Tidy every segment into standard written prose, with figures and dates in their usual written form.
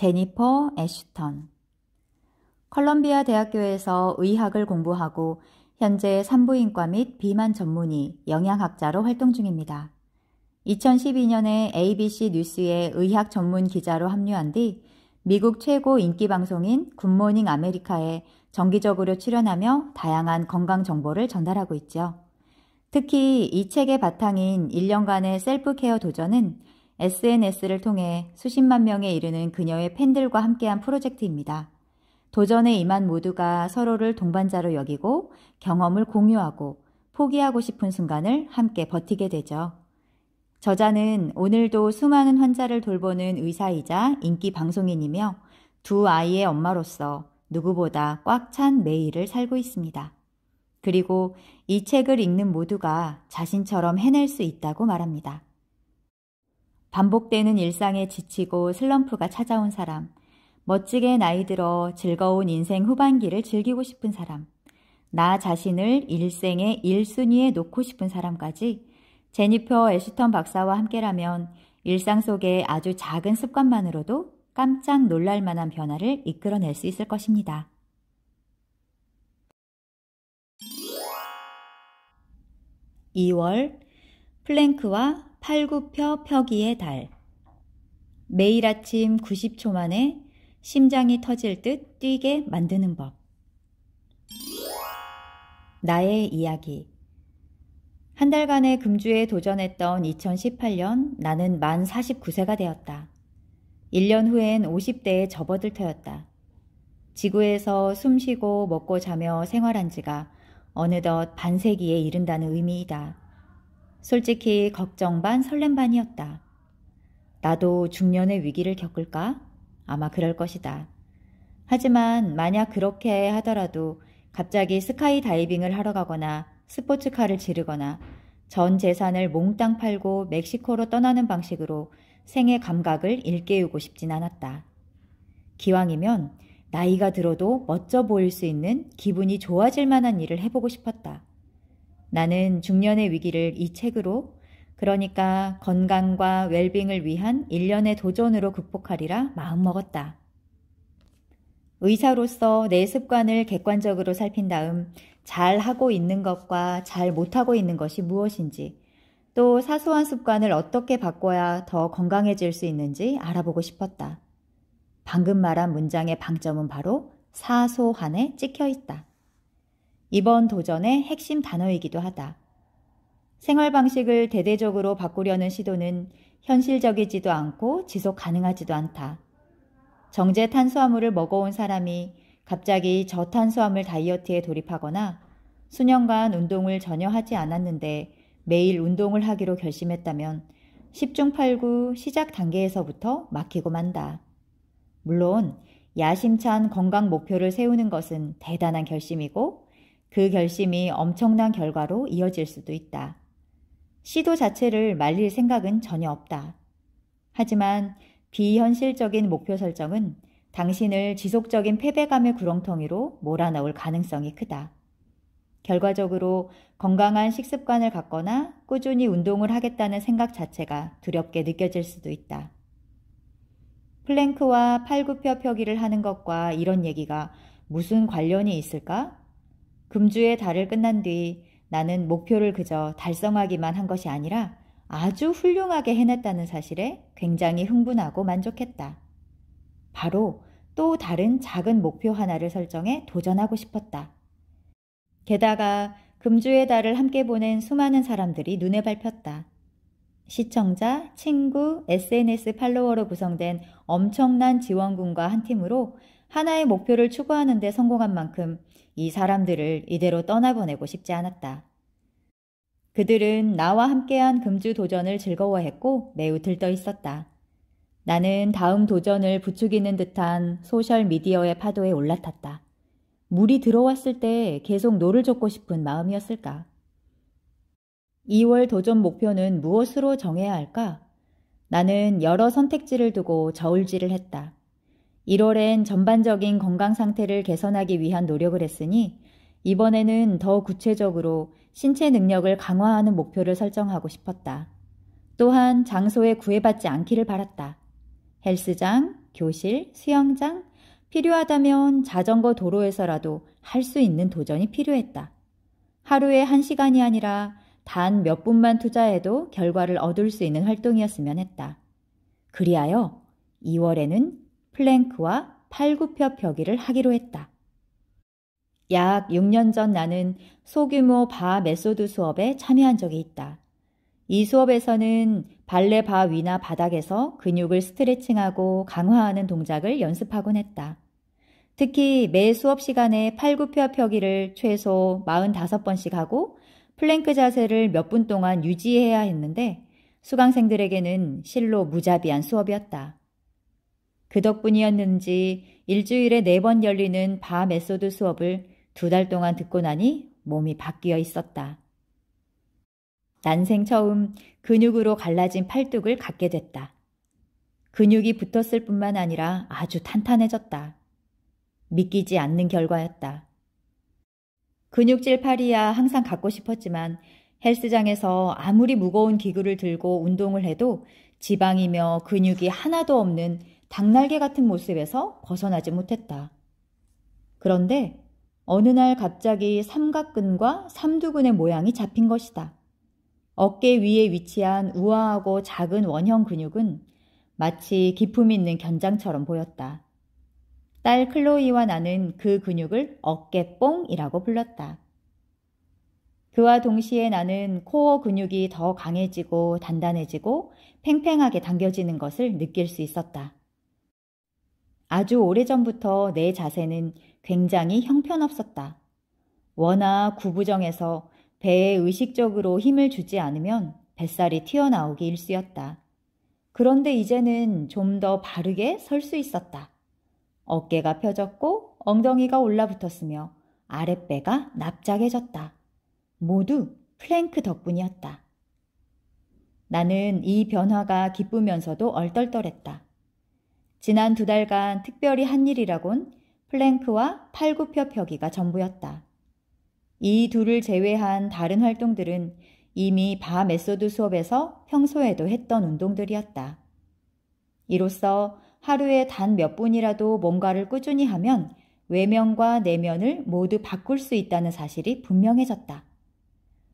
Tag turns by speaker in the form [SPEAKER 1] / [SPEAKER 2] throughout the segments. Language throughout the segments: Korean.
[SPEAKER 1] 제니퍼 애슈턴. 컬럼비아 대학교에서 의학을 공부하고 현재 산부인과 및 비만 전문의, 영양학자로 활동 중입니다. 2012년에 ABC 뉴스의 의학 전문 기자로 합류한 뒤 미국 최고 인기 방송인 굿모닝 아메리카에 정기적으로 출연하며 다양한 건강 정보를 전달하고 있죠. 특히 이 책의 바탕인 1년간의 셀프케어 도전은 SNS를 통해 수십만 명에 이르는 그녀의 팬들과 함께한 프로젝트입니다. 도전에 임한 모두가 서로를 동반자로 여기고 경험을 공유하고 포기하고 싶은 순간을 함께 버티게 되죠. 저자는 오늘도 수많은 환자를 돌보는 의사이자 인기 방송인이며 두 아이의 엄마로서 누구보다 꽉 찬 매일을 살고 있습니다. 그리고 이 책을 읽는 모두가 자신처럼 해낼 수 있다고 말합니다. 반복되는 일상에 지치고 슬럼프가 찾아온 사람, 멋지게 나이 들어 즐거운 인생 후반기를 즐기고 싶은 사람, 나 자신을 일생의 1순위에 놓고 싶은 사람까지 제니퍼 애슈턴 박사와 함께라면 일상 속의 아주 작은 습관만으로도 깜짝 놀랄 만한 변화를 이끌어낼 수 있을 것입니다. 2월 플랭크와 팔굽혀 펴기의 달. 매일 아침 90초 만에 심장이 터질 듯 뛰게 만드는 법. 나의 이야기. 한 달간의 금주에 도전했던 2018년 나는 만 49세가 되었다. 1년 후엔 50대에 접어들 터였다. 지구에서 숨쉬고 먹고 자며 생활한 지가 어느덧 반세기에 이른다는 의미이다. 솔직히 걱정 반 설렘 반이었다. 나도 중년의 위기를 겪을까? 아마 그럴 것이다. 하지만 만약 그렇게 하더라도 갑자기 스카이 다이빙을 하러 가거나 스포츠카를 지르거나 전 재산을 몽땅 팔고 멕시코로 떠나는 방식으로 생의 감각을 일깨우고 싶진 않았다. 기왕이면 나이가 들어도 멋져 보일 수 있는 기분이 좋아질 만한 일을 해보고 싶었다. 나는 중년의 위기를 이 책으로, 그러니까 건강과 웰빙을 위한 일련의 도전으로 극복하리라 마음먹었다. 의사로서 내 습관을 객관적으로 살핀 다음 잘 하고 있는 것과 잘 못하고 있는 것이 무엇인지, 또 사소한 습관을 어떻게 바꿔야 더 건강해질 수 있는지 알아보고 싶었다. 방금 말한 문장의 방점은 바로 사소한에 찍혀 있다. 이번 도전의 핵심 단어이기도 하다. 생활 방식을 대대적으로 바꾸려는 시도는 현실적이지도 않고 지속 가능하지도 않다. 정제 탄수화물을 먹어온 사람이 갑자기 저탄수화물 다이어트에 돌입하거나 수년간 운동을 전혀 하지 않았는데 매일 운동을 하기로 결심했다면 10중 8구 시작 단계에서부터 막히고 만다. 물론 야심찬 건강 목표를 세우는 것은 대단한 결심이고 그 결심이 엄청난 결과로 이어질 수도 있다. 시도 자체를 말릴 생각은 전혀 없다. 하지만 비현실적인 목표 설정은 당신을 지속적인 패배감의 구렁텅이로 몰아넣을 가능성이 크다. 결과적으로 건강한 식습관을 갖거나 꾸준히 운동을 하겠다는 생각 자체가 두렵게 느껴질 수도 있다. 플랭크와 팔굽혀 펴기를 하는 것과 이런 얘기가 무슨 관련이 있을까? 금주의 달을 끝난 뒤 나는 목표를 그저 달성하기만 한 것이 아니라 아주 훌륭하게 해냈다는 사실에 굉장히 흥분하고 만족했다. 바로 또 다른 작은 목표 하나를 설정해 도전하고 싶었다. 게다가 금주의 달을 함께 보낸 수많은 사람들이 눈에 밟혔다. 시청자, 친구, SNS 팔로워로 구성된 엄청난 지원군과 한 팀으로 하나의 목표를 추구하는 데 성공한 만큼 이 사람들을 이대로 떠나보내고 싶지 않았다. 그들은 나와 함께한 금주 도전을 즐거워했고 매우 들떠 있었다. 나는 다음 도전을 부추기는 듯한 소셜미디어의 파도에 올라탔다. 물이 들어왔을 때 계속 노를 젓고 싶은 마음이었을까? 2월 도전 목표는 무엇으로 정해야 할까? 나는 여러 선택지를 두고 저울질을 했다. 1월엔 전반적인 건강 상태를 개선하기 위한 노력을 했으니 이번에는 더 구체적으로 신체 능력을 강화하는 목표를 설정하고 싶었다. 또한 장소에 구애받지 않기를 바랐다. 헬스장, 교실, 수영장, 필요하다면 자전거 도로에서라도 할 수 있는 도전이 필요했다. 하루에 1시간이 아니라 단 몇 분만 투자해도 결과를 얻을 수 있는 활동이었으면 했다. 그리하여 2월에는 플랭크와 팔굽혀펴기를 하기로 했다. 약 6년 전 나는 소규모 바 메소드 수업에 참여한 적이 있다. 이 수업에서는 발레 바 위나 바닥에서 근육을 스트레칭하고 강화하는 동작을 연습하곤 했다. 특히 매 수업 시간에 팔굽혀펴기를 최소 45번씩 하고 플랭크 자세를 몇 분 동안 유지해야 했는데 수강생들에게는 실로 무자비한 수업이었다. 그 덕분이었는지 일주일에 4번 열리는 바 메소드 수업을 2달 동안 듣고 나니 몸이 바뀌어 있었다. 난생 처음 근육으로 갈라진 팔뚝을 갖게 됐다. 근육이 붙었을 뿐만 아니라 아주 탄탄해졌다. 믿기지 않는 결과였다. 근육질 팔이야 항상 갖고 싶었지만 헬스장에서 아무리 무거운 기구를 들고 운동을 해도 지방이며 근육이 하나도 없는 닭날개 같은 모습에서 벗어나지 못했다. 그런데 어느 날 갑자기 삼각근과 삼두근의 모양이 잡힌 것이다. 어깨 위에 위치한 우아하고 작은 원형 근육은 마치 기품 있는 견장처럼 보였다. 딸 클로이와 나는 그 근육을 어깨뽕이라고 불렀다. 그와 동시에 나는 코어 근육이 더 강해지고 단단해지고 팽팽하게 당겨지는 것을 느낄 수 있었다. 아주 오래전부터 내 자세는 굉장히 형편없었다. 워낙 구부정해서 배에 의식적으로 힘을 주지 않으면 뱃살이 튀어나오기 일쑤였다. 그런데 이제는 좀 더 바르게 설 수 있었다. 어깨가 펴졌고 엉덩이가 올라붙었으며 아랫배가 납작해졌다. 모두 플랭크 덕분이었다. 나는 이 변화가 기쁘면서도 얼떨떨했다. 지난 2달간 특별히 한 일이라곤 플랭크와 팔굽혀펴기가 전부였다. 이 둘을 제외한 다른 활동들은 이미 바 메소드 수업에서 평소에도 했던 운동들이었다. 이로써 하루에 단 몇 분이라도 뭔가를 꾸준히 하면 외면과 내면을 모두 바꿀 수 있다는 사실이 분명해졌다.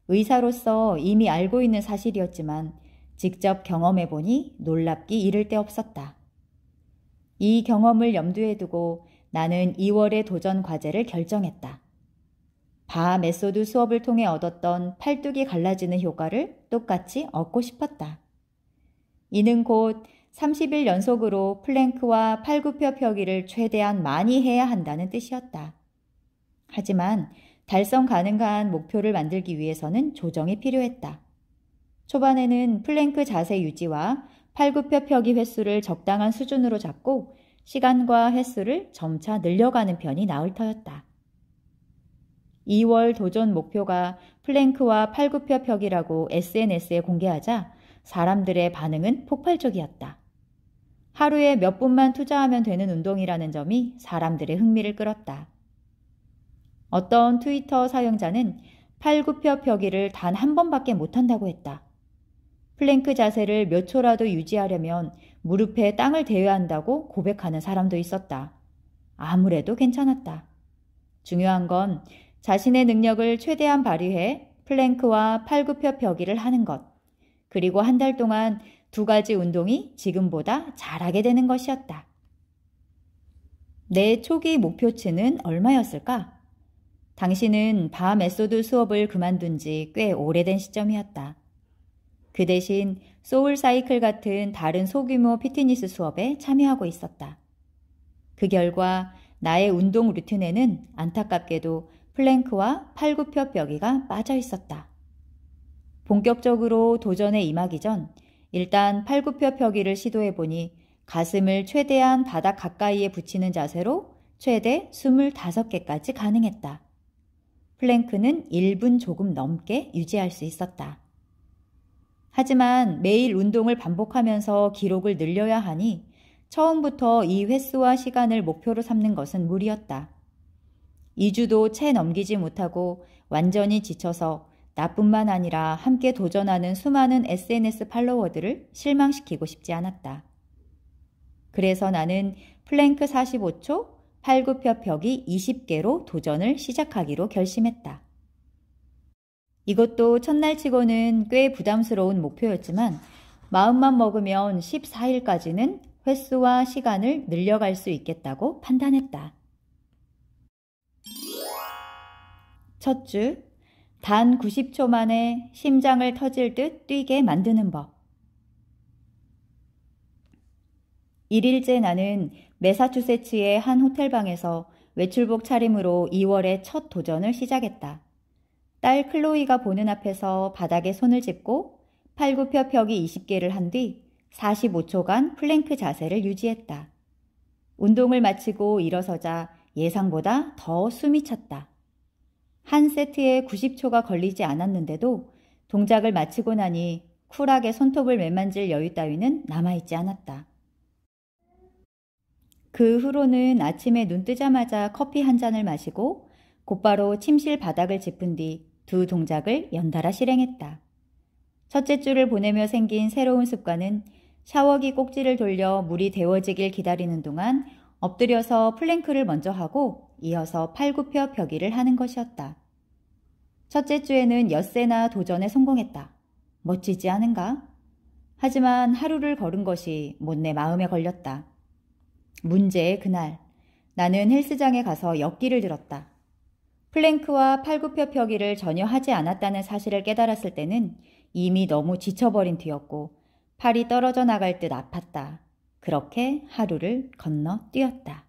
[SPEAKER 1] 의사로서 이미 알고 있는 사실이었지만 직접 경험해보니 놀랍기 이를 데 없었다. 이 경험을 염두에 두고 나는 2월의 도전 과제를 결정했다. 바 메소드 수업을 통해 얻었던 팔뚝이 갈라지는 효과를 똑같이 얻고 싶었다. 이는 곧 30일 연속으로 플랭크와 팔굽혀펴기를 최대한 많이 해야 한다는 뜻이었다. 하지만 달성 가능한 목표를 만들기 위해서는 조정이 필요했다. 초반에는 플랭크 자세 유지와 팔굽혀펴기 횟수를 적당한 수준으로 잡고 시간과 횟수를 점차 늘려가는 편이 나을 터였다. 2월 도전 목표가 플랭크와 팔굽혀펴기라고 SNS에 공개하자 사람들의 반응은 폭발적이었다. 하루에 몇 분만 투자하면 되는 운동이라는 점이 사람들의 흥미를 끌었다. 어떤 트위터 사용자는 팔굽혀펴기를 단 한 번밖에 못한다고 했다. 플랭크 자세를 몇 초라도 유지하려면 무릎에 땅을 대야 한다고 고백하는 사람도 있었다. 아무래도 괜찮았다. 중요한 건 자신의 능력을 최대한 발휘해 플랭크와 팔굽혀펴기를 하는 것, 그리고 한 달 동안 2가지 운동이 지금보다 잘하게 되는 것이었다. 내 초기 목표치는 얼마였을까? 당신은 바 메소드 수업을 그만둔 지 꽤 오래된 시점이었다. 그 대신 소울 사이클 같은 다른 소규모 피트니스 수업에 참여하고 있었다. 그 결과 나의 운동 루틴에는 안타깝게도 플랭크와 팔굽혀펴기가 빠져 있었다. 본격적으로 도전에 임하기 전 일단 팔굽혀펴기를 시도해보니 가슴을 최대한 바닥 가까이에 붙이는 자세로 최대 25개까지 가능했다. 플랭크는 1분 조금 넘게 유지할 수 있었다. 하지만 매일 운동을 반복하면서 기록을 늘려야 하니 처음부터 이 횟수와 시간을 목표로 삼는 것은 무리였다. 2주도 채 넘기지 못하고 완전히 지쳐서 나뿐만 아니라 함께 도전하는 수많은 SNS 팔로워들을 실망시키고 싶지 않았다. 그래서 나는 플랭크 45초, 팔굽혀펴기 20개로 도전을 시작하기로 결심했다. 이것도 첫날 치고는 꽤 부담스러운 목표였지만 마음만 먹으면 14일까지는 횟수와 시간을 늘려갈 수 있겠다고 판단했다. 첫 주, 단 90초 만에 심장을 터질 듯 뛰게 만드는 법. 1일째 나는 매사추세츠의 한 호텔방에서 외출복 차림으로 2월의 첫 도전을 시작했다. 딸 클로이가 보는 앞에서 바닥에 손을 짚고 팔굽혀펴기 20개를 한 뒤 45초간 플랭크 자세를 유지했다. 운동을 마치고 일어서자 예상보다 더 숨이 찼다. 한 세트에 90초가 걸리지 않았는데도 동작을 마치고 나니 쿨하게 손톱을 매만질 여유 따위는 남아있지 않았다. 그 후로는 아침에 눈 뜨자마자 커피 한 잔을 마시고 곧바로 침실 바닥을 짚은 뒤 두 동작을 연달아 실행했다. 첫째 주를 보내며 생긴 새로운 습관은 샤워기 꼭지를 돌려 물이 데워지길 기다리는 동안 엎드려서 플랭크를 먼저 하고 이어서 팔굽혀펴기를 하는 것이었다. 첫째 주에는 엿새나 도전에 성공했다. 멋지지 않은가? 하지만 하루를 걸은 것이 못내 마음에 걸렸다. 문제의 그날, 나는 헬스장에 가서 역기를 들었다. 플랭크와 팔굽혀펴기를 전혀 하지 않았다는 사실을 깨달았을 때는 이미 너무 지쳐버린 뒤였고 팔이 떨어져 나갈 듯 아팠다. 그렇게 하루를 건너뛰었다.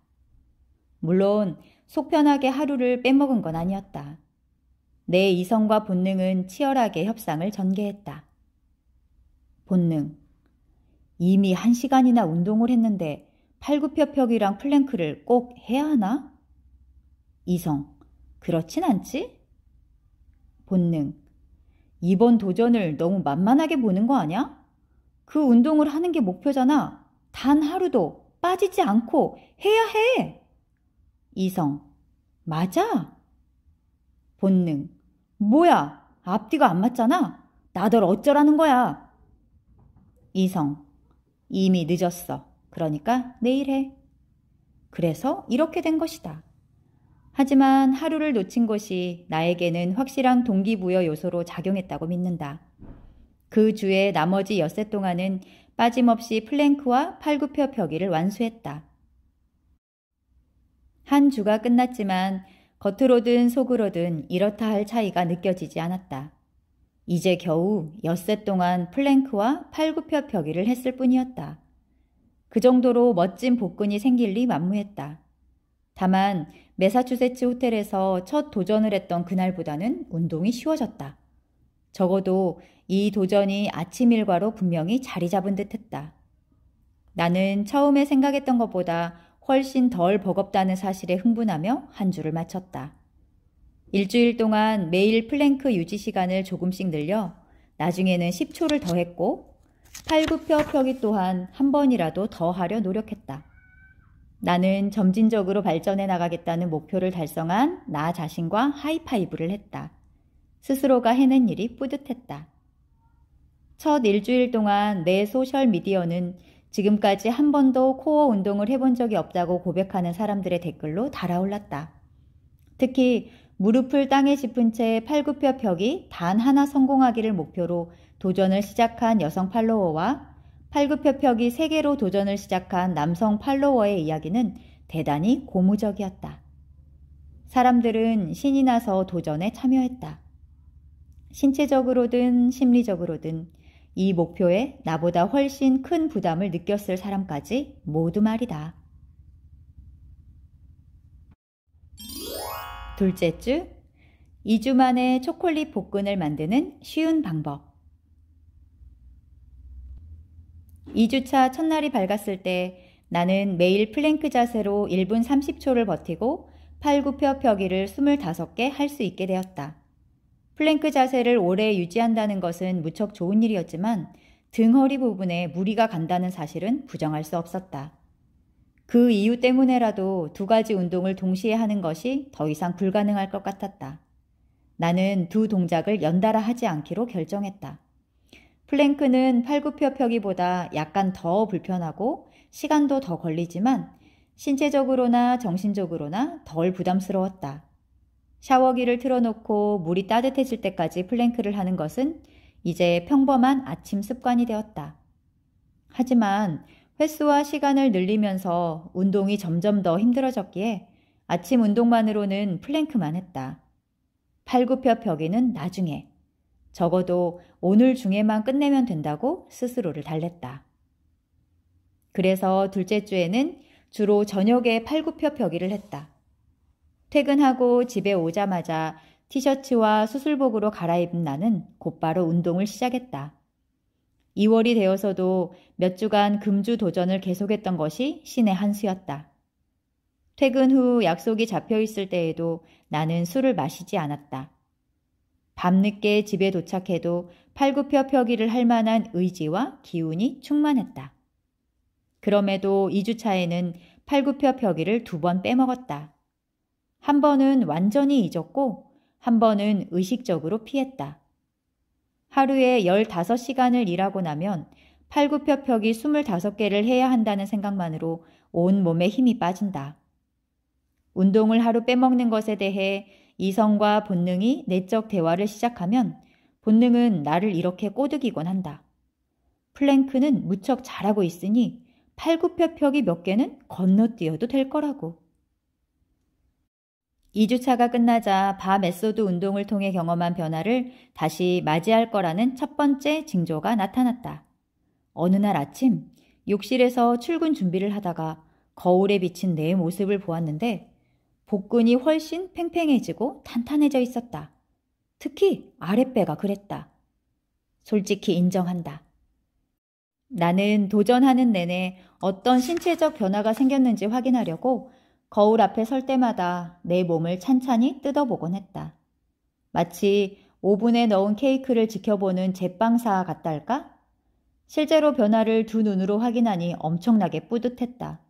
[SPEAKER 1] 물론 속 편하게 하루를 빼먹은 건 아니었다. 내 이성과 본능은 치열하게 협상을 전개했다. 본능. 이미 1시간이나 운동을 했는데 팔굽혀펴기랑 플랭크를 꼭 해야 하나? 이성. 그렇진 않지? 본능. 이번 도전을 너무 만만하게 보는 거 아니야? 그 운동을 하는 게 목표잖아. 단 하루도 빠지지 않고 해야 해. 이성. 맞아. 본능. 뭐야? 앞뒤가 안 맞잖아. 나덜 어쩌라는 거야. 이성. 이미 늦었어. 그러니까 내일 해. 그래서 이렇게 된 것이다. 하지만 하루를 놓친 것이 나에게는 확실한 동기부여 요소로 작용했다고 믿는다. 그 주의 나머지 엿새 동안은 빠짐없이 플랭크와 팔굽혀펴기를 완수했다. 한 주가 끝났지만 겉으로든 속으로든 이렇다 할 차이가 느껴지지 않았다. 이제 겨우 엿새 동안 플랭크와 팔굽혀펴기를 했을 뿐이었다. 그 정도로 멋진 복근이 생길 리 만무했다. 다만 매사추세츠 호텔에서 첫 도전을 했던 그날보다는 운동이 쉬워졌다. 적어도 이 도전이 아침 일과로 분명히 자리 잡은 듯했다. 나는 처음에 생각했던 것보다 훨씬 덜 버겁다는 사실에 흥분하며 한 주를 마쳤다. 일주일 동안 매일 플랭크 유지 시간을 조금씩 늘려 나중에는 10초를 더 했고 팔굽혀펴기 또한 한 번이라도 더 하려 노력했다. 나는 점진적으로 발전해 나가겠다는 목표를 달성한 나 자신과 하이파이브를 했다. 스스로가 해낸 일이 뿌듯했다. 첫 일주일 동안 내 소셜미디어는 지금까지 한 번도 코어 운동을 해본 적이 없다고 고백하는 사람들의 댓글로 달아올랐다. 특히 무릎을 땅에 짚은 채 팔굽혀펴기 단 하나 성공하기를 목표로 도전을 시작한 여성 팔로워와 팔굽혀펴기 3개로 도전을 시작한 남성 팔로워의 이야기는 대단히 고무적이었다. 사람들은 신이 나서 도전에 참여했다. 신체적으로든 심리적으로든 이 목표에 나보다 훨씬 큰 부담을 느꼈을 사람까지 모두 말이다. 둘째 주, 2주 만에 초콜릿 복근을 만드는 쉬운 방법. 2주차 첫날이 밝았을 때 나는 매일 플랭크 자세로 1분 30초를 버티고 팔굽혀펴기를 25개 할 수 있게 되었다. 플랭크 자세를 오래 유지한다는 것은 무척 좋은 일이었지만 등 허리 부분에 무리가 간다는 사실은 부정할 수 없었다. 그 이유 때문에라도 2가지 운동을 동시에 하는 것이 더 이상 불가능할 것 같았다. 나는 2 동작을 연달아 하지 않기로 결정했다. 플랭크는 팔굽혀펴기보다 약간 더 불편하고 시간도 더 걸리지만 신체적으로나 정신적으로나 덜 부담스러웠다. 샤워기를 틀어놓고 물이 따뜻해질 때까지 플랭크를 하는 것은 이제 평범한 아침 습관이 되었다. 하지만 횟수와 시간을 늘리면서 운동이 점점 더 힘들어졌기에 아침 운동만으로는 플랭크만 했다. 팔굽혀펴기는 나중에, 적어도 오늘 중에만 끝내면 된다고 스스로를 달랬다. 그래서 둘째 주에는 주로 저녁에 팔굽혀펴기를 했다. 퇴근하고 집에 오자마자 티셔츠와 수술복으로 갈아입은 나는 곧바로 운동을 시작했다. 2월이 되어서도 몇 주간 금주 도전을 계속했던 것이 신의 한 수였다. 퇴근 후 약속이 잡혀 있을 때에도 나는 술을 마시지 않았다. 밤늦게 집에 도착해도 팔굽혀펴기를 할 만한 의지와 기운이 충만했다. 그럼에도 2주차에는 팔굽혀펴기를 2번 빼먹었다. 한 번은 완전히 잊었고 한 번은 의식적으로 피했다. 하루에 15시간을 일하고 나면 팔굽혀펴기 25개를 해야 한다는 생각만으로 온 몸에 힘이 빠진다. 운동을 하루 빼먹는 것에 대해 이성과 본능이 내적 대화를 시작하면 본능은 나를 이렇게 꼬드기곤 한다. 플랭크는 무척 잘하고 있으니 팔굽혀펴기 몇 개는 건너뛰어도 될 거라고. 2주차가 끝나자 바 메소드 운동을 통해 경험한 변화를 다시 맞이할 거라는 첫 번째 징조가 나타났다. 어느 날 아침 욕실에서 출근 준비를 하다가 거울에 비친 내 모습을 보았는데 복근이 훨씬 팽팽해지고 탄탄해져 있었다. 특히 아랫배가 그랬다. 솔직히 인정한다. 나는 도전하는 내내 어떤 신체적 변화가 생겼는지 확인하려고 거울 앞에 설 때마다 내 몸을 찬찬히 뜯어보곤 했다. 마치 오븐에 넣은 케이크를 지켜보는 제빵사 같다 할까? 실제로 변화를 두 눈으로 확인하니 엄청나게 뿌듯했다.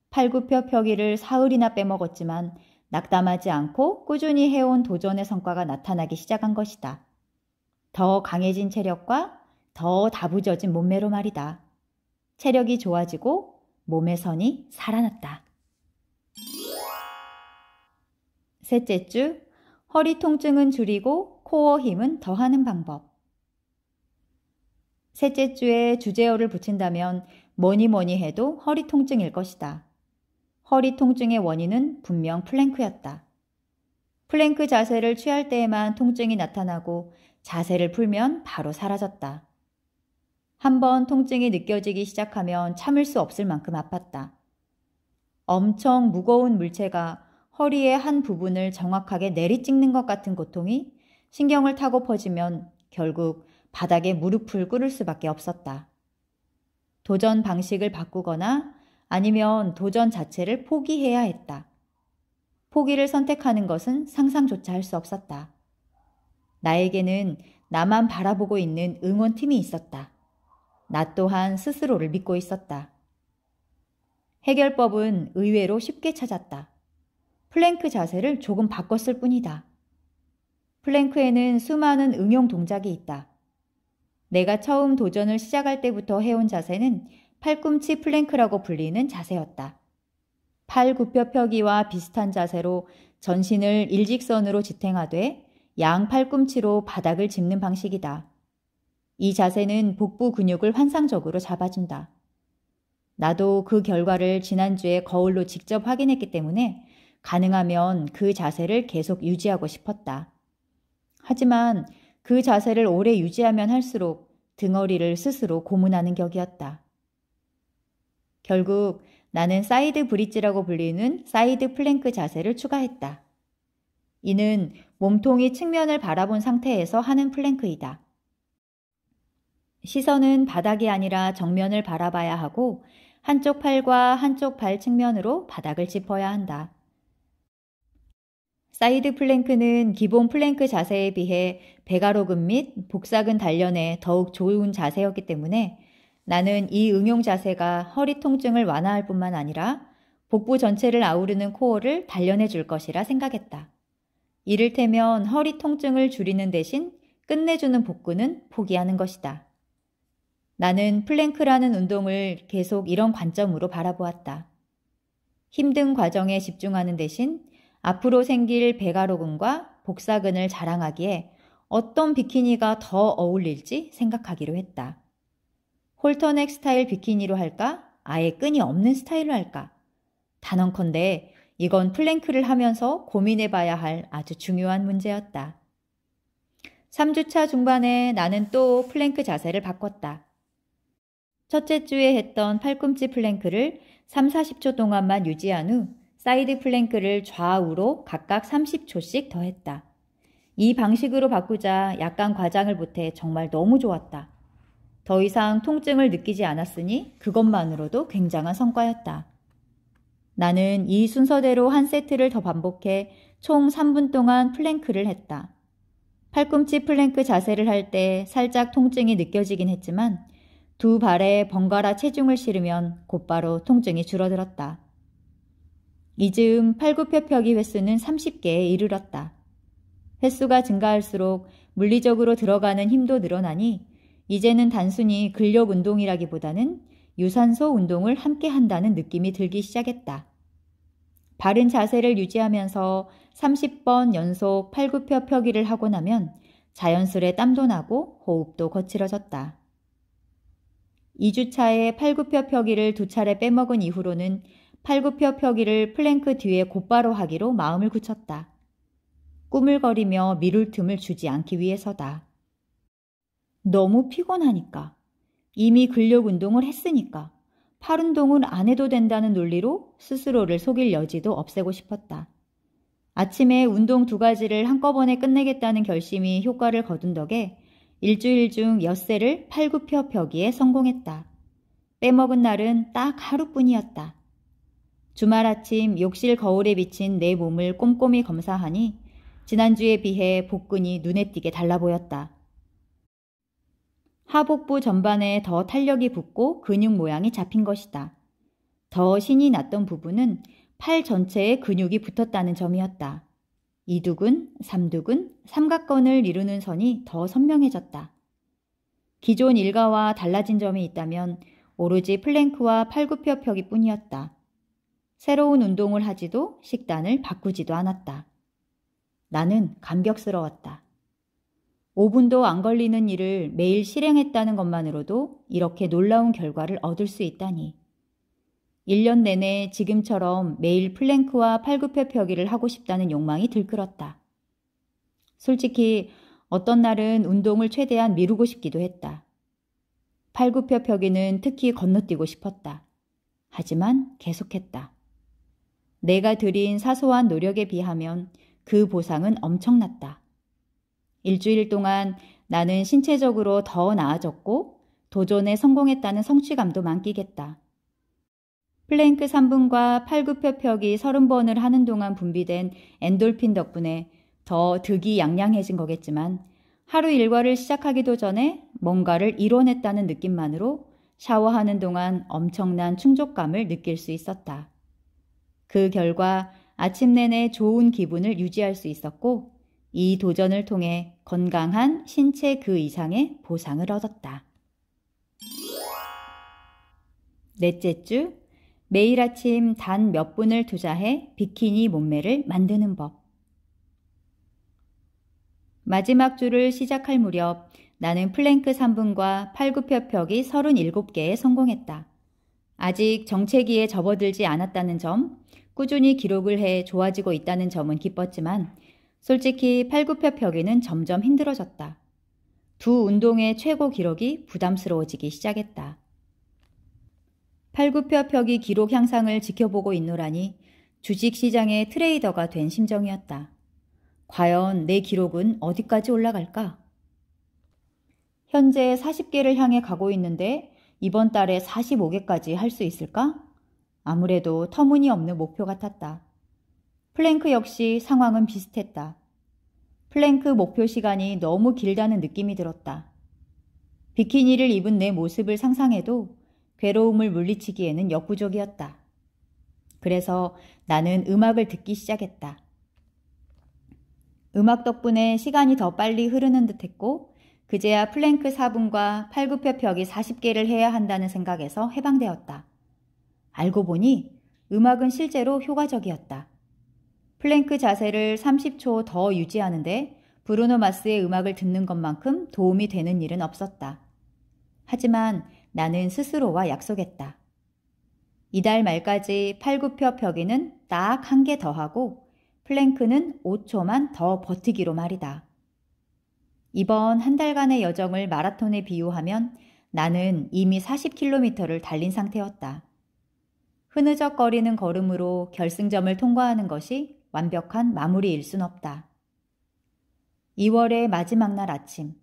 [SPEAKER 1] 팔굽혀펴기를 사흘이나 빼먹었지만 낙담하지 않고 꾸준히 해온 도전의 성과가 나타나기 시작한 것이다. 더 강해진 체력과 더 다부져진 몸매로 말이다. 체력이 좋아지고 몸의 선이 살아났다. 셋째 주, 허리 통증은 줄이고 코어 힘은 더하는 방법. 셋째 주에 주제어를 붙인다면 뭐니 해도 허리 통증일 것이다. 허리 통증의 원인은 분명 플랭크였다. 플랭크 자세를 취할 때에만 통증이 나타나고 자세를 풀면 바로 사라졌다. 한번 통증이 느껴지기 시작하면 참을 수 없을 만큼 아팠다. 엄청 무거운 물체가 허리의 한 부분을 정확하게 내리찍는 것 같은 고통이 신경을 타고 퍼지면 결국 바닥에 무릎을 꿇을 수밖에 없었다. 도전 방식을 바꾸거나 아니면 도전 자체를 포기해야 했다. 포기를 선택하는 것은 상상조차 할 수 없었다. 나에게는 나만 바라보고 있는 응원팀이 있었다. 나 또한 스스로를 믿고 있었다. 해결법은 의외로 쉽게 찾았다. 플랭크 자세를 조금 바꿨을 뿐이다. 플랭크에는 수많은 응용 동작이 있다. 내가 처음 도전을 시작할 때부터 해온 자세는 팔꿈치 플랭크라고 불리는 자세였다. 팔굽혀펴기와 비슷한 자세로 전신을 일직선으로 지탱하되 양 팔꿈치로 바닥을 짚는 방식이다. 이 자세는 복부 근육을 환상적으로 잡아준다. 나도 그 결과를 지난주에 거울로 직접 확인했기 때문에 가능하면 그 자세를 계속 유지하고 싶었다. 하지만 그 자세를 오래 유지하면 할수록 등허리를 스스로 고문하는 격이었다. 결국 나는 사이드 브릿지라고 불리는 사이드 플랭크 자세를 추가했다. 이는 몸통이 측면을 바라본 상태에서 하는 플랭크이다. 시선은 바닥이 아니라 정면을 바라봐야 하고 한쪽 팔과 한쪽 발 측면으로 바닥을 짚어야 한다. 사이드 플랭크는 기본 플랭크 자세에 비해 배가로근 및 복사근 단련에 더욱 좋은 자세였기 때문에 나는 이 응용 자세가 허리 통증을 완화할 뿐만 아니라 복부 전체를 아우르는 코어를 단련해 줄 것이라 생각했다. 이를테면 허리 통증을 줄이는 대신 끝내주는 복근은 포기하는 것이다. 나는 플랭크라는 운동을 계속 이런 관점으로 바라보았다. 힘든 과정에 집중하는 대신 앞으로 생길 배가로근과 복사근을 자랑하기에 어떤 비키니가 더 어울릴지 생각하기로 했다. 홀터넥 스타일 비키니로 할까? 아예 끈이 없는 스타일로 할까? 단언컨대 이건 플랭크를 하면서 고민해봐야 할 아주 중요한 문제였다. 3주차 중반에 나는 또 플랭크 자세를 바꿨다. 첫째 주에 했던 팔꿈치 플랭크를 3, 40초 동안만 유지한 후 사이드 플랭크를 좌우로 각각 30초씩 더 했다. 이 방식으로 바꾸자 약간 과장을 보태 정말 너무 좋았다. 더 이상 통증을 느끼지 않았으니 그것만으로도 굉장한 성과였다. 나는 이 순서대로 한 세트를 더 반복해 총 3분 동안 플랭크를 했다. 팔꿈치 플랭크 자세를 할 때 살짝 통증이 느껴지긴 했지만 두 발에 번갈아 체중을 실으면 곧바로 통증이 줄어들었다. 이즈음 팔굽혀펴기 횟수는 30개에 이르렀다. 횟수가 증가할수록 물리적으로 들어가는 힘도 늘어나니 이제는 단순히 근력 운동이라기보다는 유산소 운동을 함께 한다는 느낌이 들기 시작했다. 바른 자세를 유지하면서 30번 연속 팔굽혀펴기를 하고 나면 자연스레 땀도 나고 호흡도 거칠어졌다. 2주차에 팔굽혀펴기를 2차례 빼먹은 이후로는 팔굽혀펴기를 플랭크 뒤에 곧바로 하기로 마음을 굳혔다. 꾸물거리며 미룰 틈을 주지 않기 위해서다. 너무 피곤하니까. 이미 근력 운동을 했으니까. 팔 운동은 안 해도 된다는 논리로 스스로를 속일 여지도 없애고 싶었다. 아침에 운동 2가지를 한꺼번에 끝내겠다는 결심이 효과를 거둔 덕에 일주일 중 엿새를 팔굽혀펴기에 성공했다. 빼먹은 날은 딱 하루뿐이었다. 주말 아침 욕실 거울에 비친 내 몸을 꼼꼼히 검사하니 지난주에 비해 복근이 눈에 띄게 달라 보였다. 하복부 전반에 더 탄력이 붙고 근육 모양이 잡힌 것이다. 더 신이 났던 부분은 팔 전체에 근육이 붙었다는 점이었다. 이두근, 삼두근, 삼각건을 이루는 선이 더 선명해졌다. 기존 일과와 달라진 점이 있다면 오로지 플랭크와 팔굽혀펴기 뿐이었다. 새로운 운동을 하지도 식단을 바꾸지도 않았다. 나는 감격스러웠다. 5분도 안 걸리는 일을 매일 실행했다는 것만으로도 이렇게 놀라운 결과를 얻을 수 있다니. 1년 내내 지금처럼 매일 플랭크와 팔굽혀펴기를 하고 싶다는 욕망이 들끓었다. 솔직히 어떤 날은 운동을 최대한 미루고 싶기도 했다. 팔굽혀펴기는 특히 건너뛰고 싶었다. 하지만 계속했다. 내가 들인 사소한 노력에 비하면 그 보상은 엄청났다. 일주일 동안 나는 신체적으로 더 나아졌고 도전에 성공했다는 성취감도 만끽했다. 플랭크 3분과 팔굽혀펴기 30번을 하는 동안 분비된 엔돌핀 덕분에 더 득이양양해진 거겠지만 하루 일과를 시작하기도 전에 뭔가를 이뤄냈다는 느낌만으로 샤워하는 동안 엄청난 충족감을 느낄 수 있었다. 그 결과 아침 내내 좋은 기분을 유지할 수 있었고 이 도전을 통해 건강한 신체 그 이상의 보상을 얻었다. 넷째 주, 매일 아침 단 몇 분을 투자해 비키니 몸매를 만드는 법. 마지막 주를 시작할 무렵 나는 플랭크 3분과 팔굽혀펴기 37개에 성공했다. 아직 정체기에 접어들지 않았다는 점, 꾸준히 기록을 해 좋아지고 있다는 점은 기뻤지만 솔직히 팔굽혀펴기는 점점 힘들어졌다. 두 운동의 최고 기록이 부담스러워지기 시작했다. 팔굽혀펴기 기록 향상을 지켜보고 있노라니 주식시장의 트레이더가 된 심정이었다. 과연 내 기록은 어디까지 올라갈까? 현재 40개를 향해 가고 있는데 이번 달에 45개까지 할 수 있을까? 아무래도 터무니없는 목표 같았다. 플랭크 역시 상황은 비슷했다. 플랭크 목표 시간이 너무 길다는 느낌이 들었다. 비키니를 입은 내 모습을 상상해도 괴로움을 물리치기에는 역부족이었다. 그래서 나는 음악을 듣기 시작했다. 음악 덕분에 시간이 더 빨리 흐르는 듯했고 그제야 플랭크 4분과 팔굽혀펴기 40개를 해야 한다는 생각에서 해방되었다. 알고 보니 음악은 실제로 효과적이었다. 플랭크 자세를 30초 더 유지하는데 브루노 마스의 음악을 듣는 것만큼 도움이 되는 일은 없었다. 하지만 나는 스스로와 약속했다. 이달 말까지 팔굽혀펴기는 딱 1개 더 하고 플랭크는 5초만 더 버티기로 말이다. 이번 한 달간의 여정을 마라톤에 비유하면 나는 이미 40km를 달린 상태였다. 흐느적거리는 걸음으로 결승점을 통과하는 것이 완벽한 마무리일 순 없다. 2월의 마지막 날 아침,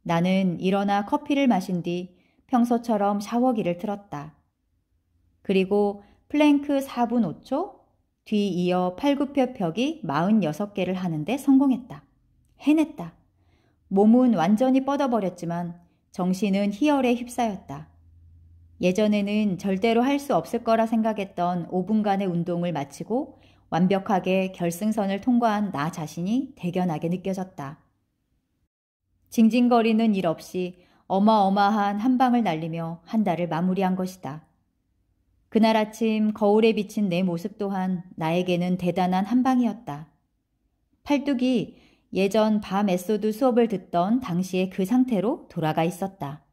[SPEAKER 1] 나는 일어나 커피를 마신 뒤 평소처럼 샤워기를 틀었다. 그리고 플랭크 4분 5초, 뒤이어 팔굽혀펴기 46개를 하는데 성공했다. 해냈다. 몸은 완전히 뻗어버렸지만 정신은 희열에 휩싸였다. 예전에는 절대로 할 수 없을 거라 생각했던 5분간의 운동을 마치고 완벽하게 결승선을 통과한 나 자신이 대견하게 느껴졌다. 징징거리는 일 없이 어마어마한 한 방을 날리며 한 달을 마무리한 것이다. 그날 아침 거울에 비친 내 모습 또한 나에게는 대단한 한 방이었다. 팔뚝이 예전 밤 에소드 수업을 듣던 당시의 그 상태로 돌아가 있었다.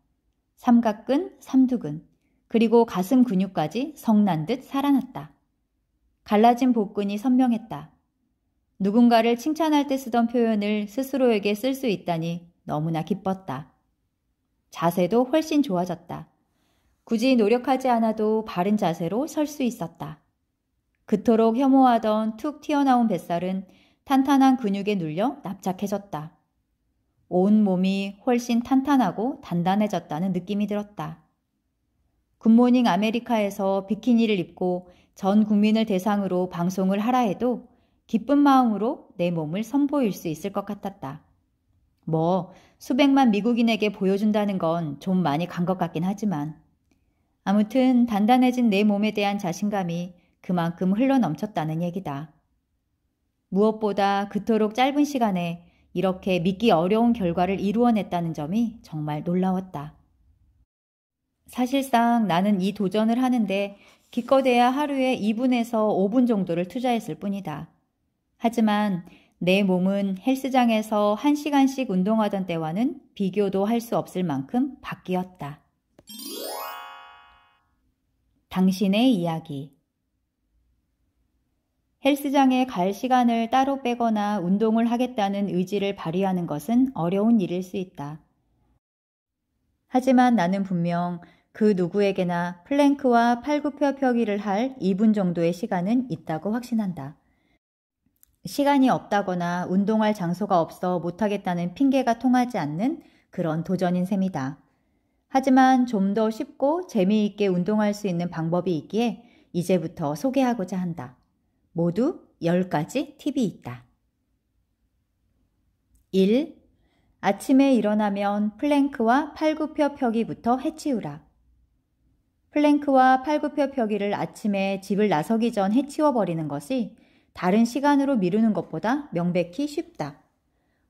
[SPEAKER 1] 삼각근, 삼두근, 그리고 가슴 근육까지 성난 듯 살아났다. 갈라진 복근이 선명했다. 누군가를 칭찬할 때 쓰던 표현을 스스로에게 쓸 수 있다니 너무나 기뻤다. 자세도 훨씬 좋아졌다. 굳이 노력하지 않아도 바른 자세로 설 수 있었다. 그토록 혐오하던 툭 튀어나온 뱃살은 탄탄한 근육에 눌려 납작해졌다. 온 몸이 훨씬 탄탄하고 단단해졌다는 느낌이 들었다. 굿모닝 아메리카에서 비키니를 입고 전 국민을 대상으로 방송을 하라 해도 기쁜 마음으로 내 몸을 선보일 수 있을 것 같았다. 수백만 미국인에게 보여준다는 건 좀 많이 간 것 같긴 하지만 아무튼 단단해진 내 몸에 대한 자신감이 그만큼 흘러넘쳤다는 얘기다. 무엇보다 그토록 짧은 시간에 이렇게 믿기 어려운 결과를 이루어냈다는 점이 정말 놀라웠다. 사실상 나는 이 도전을 하는데 기껏해야 하루에 2분에서 5분 정도를 투자했을 뿐이다. 하지만 내 몸은 헬스장에서 1시간씩 운동하던 때와는 비교도 할 수 없을 만큼 바뀌었다. 당신의 이야기. 헬스장에 갈 시간을 따로 빼거나 운동을 하겠다는 의지를 발휘하는 것은 어려운 일일 수 있다. 하지만 나는 분명 그 누구에게나 플랭크와 팔굽혀펴기를 할 2분 정도의 시간은 있다고 확신한다. 시간이 없다거나 운동할 장소가 없어 못하겠다는 핑계가 통하지 않는 그런 도전인 셈이다. 하지만 좀 더 쉽고 재미있게 운동할 수 있는 방법이 있기에 이제부터 소개하고자 한다. 모두 10가지 팁이 있다. 1. 아침에 일어나면 플랭크와 팔굽혀펴기부터 해치우라. 플랭크와 팔굽혀펴기를 아침에 집을 나서기 전 해치워버리는 것이 다른 시간으로 미루는 것보다 명백히 쉽다.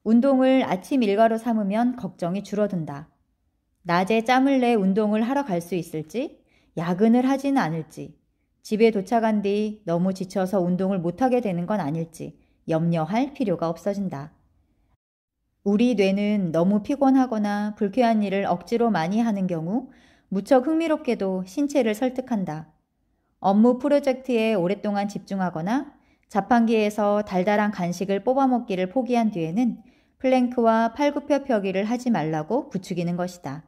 [SPEAKER 1] 운동을 아침 일과로 삼으면 걱정이 줄어든다. 낮에 짬을 내 운동을 하러 갈 수 있을지, 야근을 하지는 않을지, 집에 도착한 뒤 너무 지쳐서 운동을 못하게 되는 건 아닐지 염려할 필요가 없어진다. 우리 뇌는 너무 피곤하거나 불쾌한 일을 억지로 많이 하는 경우 무척 흥미롭게도 신체를 설득한다. 업무 프로젝트에 오랫동안 집중하거나 자판기에서 달달한 간식을 뽑아먹기를 포기한 뒤에는 플랭크와 팔굽혀펴기를 하지 말라고 부추기는 것이다.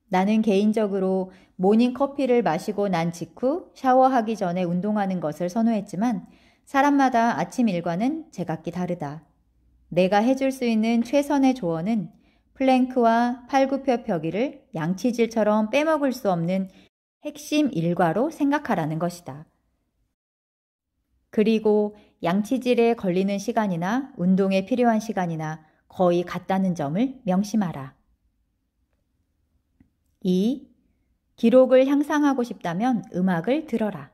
[SPEAKER 1] 나는 개인적으로 모닝커피를 마시고 난 직후 샤워하기 전에 운동하는 것을 선호했지만 사람마다 아침 일과는 제각기 다르다. 내가 해줄 수 있는 최선의 조언은 플랭크와 팔굽혀펴기를 양치질처럼 빼먹을 수 없는 핵심 일과로 생각하라는 것이다. 그리고 양치질에 걸리는 시간이나 운동에 필요한 시간이나 거의 같다는 점을 명심하라. 2. 기록을 향상하고 싶다면 음악을 들어라.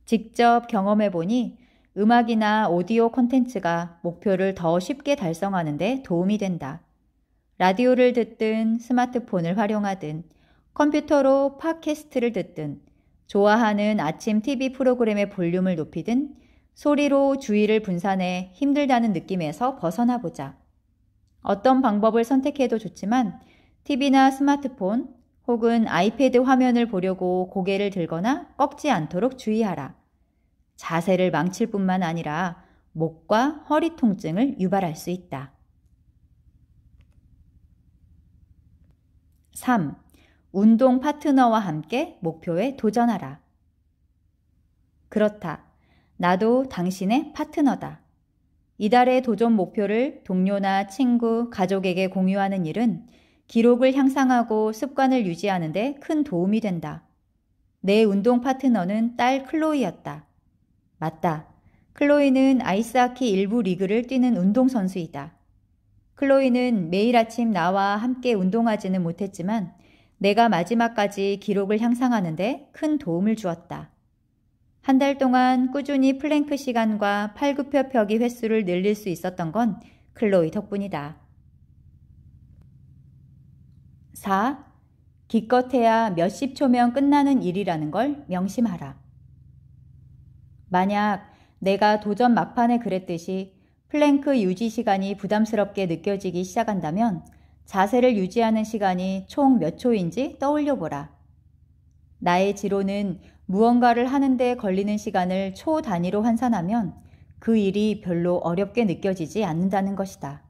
[SPEAKER 1] 직접 경험해보니 음악이나 오디오 콘텐츠가 목표를 더 쉽게 달성하는 데 도움이 된다. 라디오를 듣든 스마트폰을 활용하든 컴퓨터로 팟캐스트를 듣든 좋아하는 아침 TV 프로그램의 볼륨을 높이든 소리로 주의를 분산해 힘들다는 느낌에서 벗어나 보자. 어떤 방법을 선택해도 좋지만 TV나 스마트폰 혹은 아이패드 화면을 보려고 고개를 들거나 꺾지 않도록 주의하라. 자세를 망칠 뿐만 아니라 목과 허리 통증을 유발할 수 있다. 3. 운동 파트너와 함께 목표에 도전하라. 그렇다. 나도 당신의 파트너다. 이달의 도전 목표를 동료나 친구, 가족에게 공유하는 일은 기록을 향상하고 습관을 유지하는 데 큰 도움이 된다. 내 운동 파트너는 딸 클로이였다. 맞다. 클로이는 아이스하키 일부 리그를 뛰는 운동선수이다. 클로이는 매일 아침 나와 함께 운동하지는 못했지만 내가 마지막까지 기록을 향상하는 데 큰 도움을 주었다. 한 달 동안 꾸준히 플랭크 시간과 팔굽혀 펴기 횟수를 늘릴 수 있었던 건 클로이 덕분이다. 4. 기껏해야 몇십 초면 끝나는 일이라는 걸 명심하라. 만약 내가 도전 막판에 그랬듯이 플랭크 유지 시간이 부담스럽게 느껴지기 시작한다면 자세를 유지하는 시간이 총 몇 초인지 떠올려 보라. 나의 지로는 무언가를 하는데 걸리는 시간을 초 단위로 환산하면 그 일이 별로 어렵게 느껴지지 않는다는 것이다.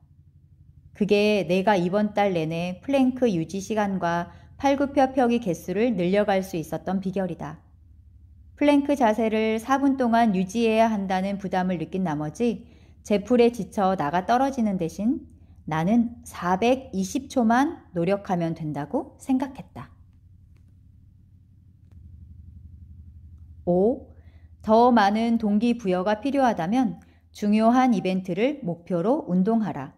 [SPEAKER 1] 그게 내가 이번 달 내내 플랭크 유지 시간과 팔굽혀 펴기 개수를 늘려갈 수 있었던 비결이다. 플랭크 자세를 4분 동안 유지해야 한다는 부담을 느낀 나머지 제풀에 지쳐 나가 떨어지는 대신 나는 420초만 노력하면 된다고 생각했다. 5. 더 많은 동기부여가 필요하다면 중요한 이벤트를 목표로 운동하라.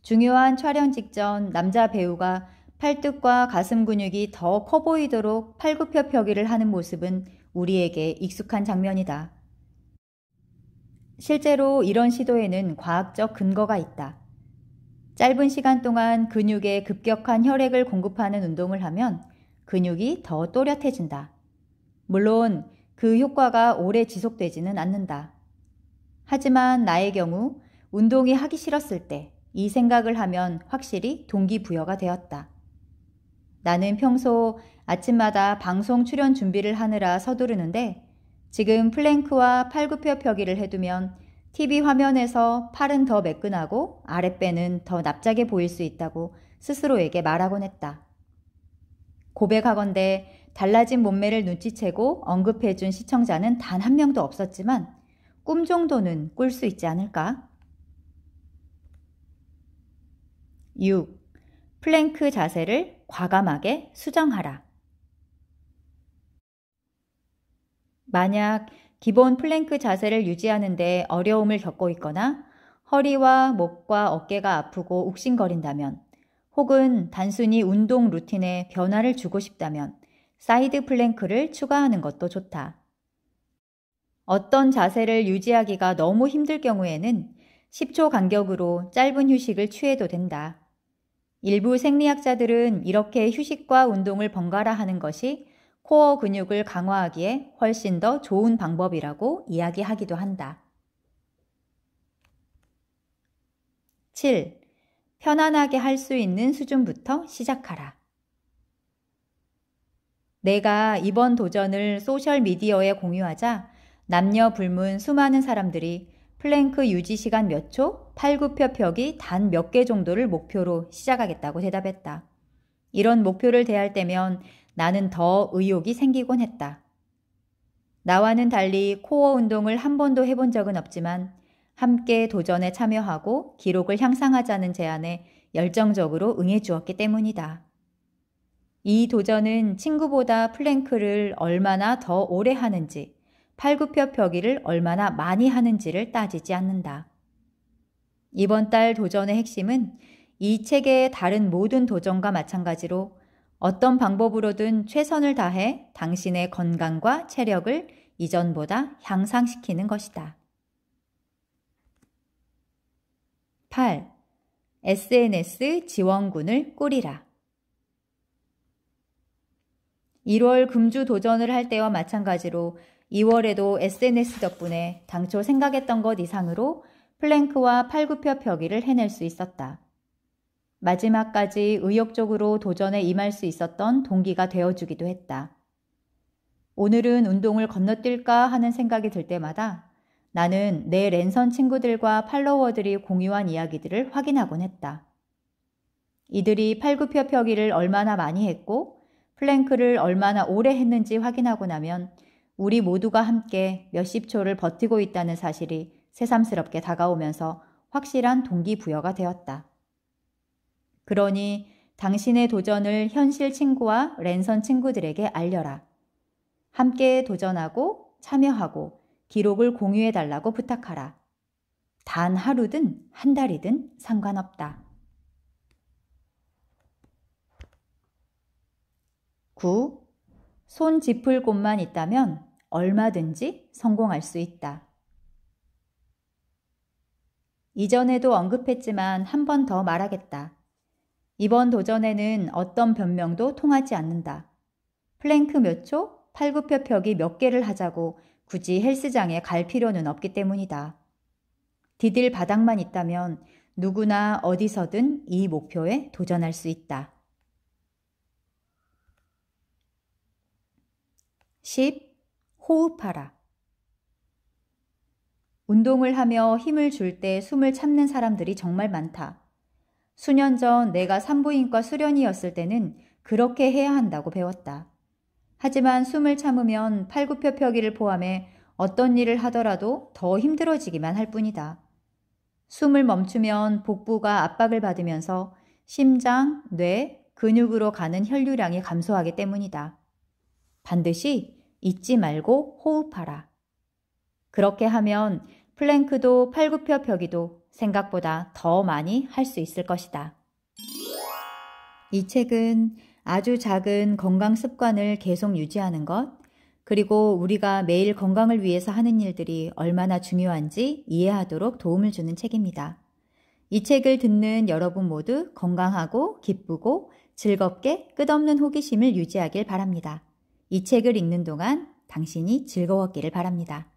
[SPEAKER 1] 중요한 촬영 직전 남자 배우가 팔뚝과 가슴 근육이 더 커 보이도록 팔굽혀 펴기를 하는 모습은 우리에게 익숙한 장면이다. 실제로 이런 시도에는 과학적 근거가 있다. 짧은 시간 동안 근육에 급격한 혈액을 공급하는 운동을 하면 근육이 더 또렷해진다. 물론 그 효과가 오래 지속되지는 않는다. 하지만 나의 경우 운동이 하기 싫었을 때 이 생각을 하면 확실히 동기부여가 되었다. 나는 평소 아침마다 방송 출연 준비를 하느라 서두르는데 지금 플랭크와 팔굽혀 펴기를 해두면 TV 화면에서 팔은 더 매끈하고 아랫배는 더 납작해 보일 수 있다고 스스로에게 말하곤 했다. 고백하건대 달라진 몸매를 눈치채고 언급해준 시청자는 단 한 명도 없었지만 꿈 정도는 꿀 수 있지 않을까? 6. 플랭크 자세를 과감하게 수정하라. 만약 기본 플랭크 자세를 유지하는 데 어려움을 겪고 있거나 허리와 목과 어깨가 아프고 욱신거린다면 혹은 단순히 운동 루틴에 변화를 주고 싶다면 사이드 플랭크를 추가하는 것도 좋다. 어떤 자세를 유지하기가 너무 힘들 경우에는 10초 간격으로 짧은 휴식을 취해도 된다. 일부 생리학자들은 이렇게 휴식과 운동을 번갈아 하는 것이 코어 근육을 강화하기에 훨씬 더 좋은 방법이라고 이야기하기도 한다. 7. 편안하게 할 수 있는 수준부터 시작하라. 내가 이번 도전을 소셜미디어에 공유하자 남녀 불문 수많은 사람들이 플랭크 유지 시간 몇 초, 팔굽혀 펴기 단 몇 개 정도를 목표로 시작하겠다고 대답했다. 이런 목표를 대할 때면 나는 더 의욕이 생기곤 했다. 나와는 달리 코어 운동을 한 번도 해본 적은 없지만 함께 도전에 참여하고 기록을 향상하자는 제안에 열정적으로 응해주었기 때문이다. 이 도전은 친구보다 플랭크를 얼마나 더 오래 하는지, 팔굽혀 펴기를 얼마나 많이 하는지를 따지지 않는다. 이번 달 도전의 핵심은 이 체계의 다른 모든 도전과 마찬가지로 어떤 방법으로든 최선을 다해 당신의 건강과 체력을 이전보다 향상시키는 것이다. 8. SNS 지원군을 꾸리라. 1월 금주 도전을 할 때와 마찬가지로 2월에도 SNS 덕분에 당초 생각했던 것 이상으로 플랭크와 팔굽혀펴기를 해낼 수 있었다. 마지막까지 의욕적으로 도전에 임할 수 있었던 동기가 되어주기도 했다. 오늘은 운동을 건너뛸까 하는 생각이 들 때마다 나는 내 랜선 친구들과 팔로워들이 공유한 이야기들을 확인하곤 했다. 이들이 팔굽혀펴기를 얼마나 많이 했고 플랭크를 얼마나 오래 했는지 확인하고 나면 우리 모두가 함께 몇십 초를 버티고 있다는 사실이 새삼스럽게 다가오면서 확실한 동기부여가 되었다. 그러니 당신의 도전을 현실 친구와 랜선 친구들에게 알려라. 함께 도전하고 참여하고 기록을 공유해달라고 부탁하라. 단 하루든 한 달이든 상관없다. 9. 손 짚을 곳만 있다면 얼마든지 성공할 수 있다. 이전에도 언급했지만 한 번 더 말하겠다. 이번 도전에는 어떤 변명도 통하지 않는다. 플랭크 몇 초, 팔굽혀펴기 몇 개를 하자고 굳이 헬스장에 갈 필요는 없기 때문이다. 디딜 바닥만 있다면 누구나 어디서든 이 목표에 도전할 수 있다. 10. 호흡하라. 운동을 하며 힘을 줄 때 숨을 참는 사람들이 정말 많다. 수년 전 내가 산부인과 수련이었을 때는 그렇게 해야 한다고 배웠다. 하지만 숨을 참으면 팔굽혀펴기를 포함해 어떤 일을 하더라도 더 힘들어지기만 할 뿐이다. 숨을 멈추면 복부가 압박을 받으면서 심장, 뇌, 근육으로 가는 혈류량이 감소하기 때문이다. 반드시 잊지 말고 호흡하라. 그렇게 하면 플랭크도 팔굽혀펴기도 생각보다 더 많이 할 수 있을 것이다. 이 책은 아주 작은 건강 습관을 계속 유지하는 것, 그리고 우리가 매일 건강을 위해서 하는 일들이 얼마나 중요한지 이해하도록 도움을 주는 책입니다. 이 책을 듣는 여러분 모두 건강하고 기쁘고 즐겁게 끝없는 호기심을 유지하길 바랍니다. 이 책을 읽는 동안 당신이 즐거웠기를 바랍니다.